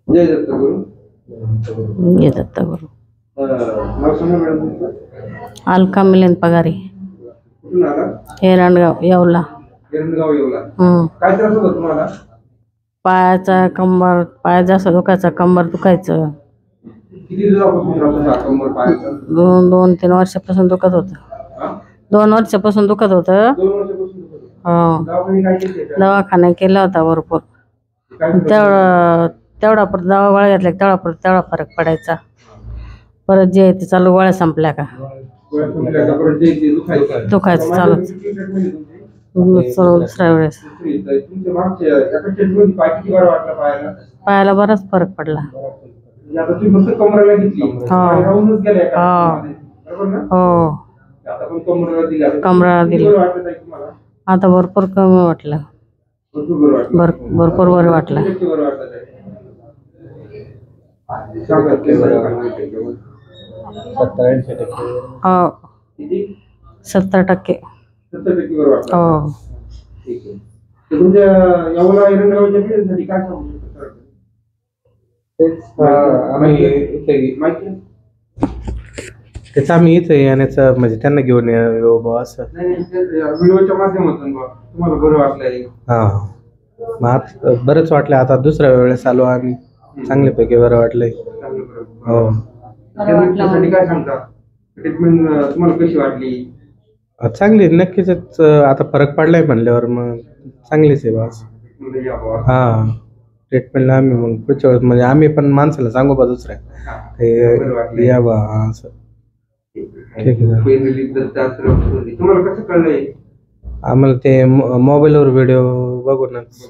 जय दत्तगुरु. जय दत्तगुरु. नाव सांगा मॅडम तुमचं. अलका मिलिंद पगारी, कुठून आला? एरंडगाव येवला. एरंडगाव येवला. हम्म. काय त्रास होता तुम्हाला? पायाचा कंबर, पाय जास्त दुखायचा, कंबर दुखायचं. किती दिवसापासून त्रास होता कंबर पायाचा? 2-3 वर्षापासून दुखत होतं. 2 वर्षापासून दुखत होतं. 2 वर्षापासून दुखत होतं. हो. दवाखाने काय केले? दवाखाना केला होता भरपूर. तेवढा परत दवा गोळ्या घेतल्या तेवढा फरक पडायचा. परत जे आहे ते चालू गोळ्या संपल्या का दुखायचं चालूच. दुसऱ्या वेळेस पायाला बराच फरक पडला. हो, कमराला दिली. आता भरपूर कमी वाटलं, भरपूर बरं वाटलं. 70% हो. त्याचं आम्ही इथे येण्याचं म्हणजे त्यांना घेऊन येऊ बा असं. व्हिडिओच्या माध्यमातून तुम्हाला बरं वाटलंय? हा, मग आता बरंच वाटलं. आता दुसऱ्या वेळेस आलो आम्ही, चांगल्यापैकी बरं वाटलंय. हो. काय सांगता? ट्रीटमेंट तुम्हाला कशी वाटली? चांगली, नक्कीच. आता फरक पडलाय म्हणल्यावर मग चांगलीच आहे बस. हा, ट्रीटमेंटला आम्ही मग पुढच्या वेळेस म्हणजे आम्ही पण माणसाला सांगू बा दुसऱ्या या बा असं. ठीक आहे. तुम्हाला कसं कळलंय? आम्हाला ते मोबाईलवर व्हिडिओ बघूनच.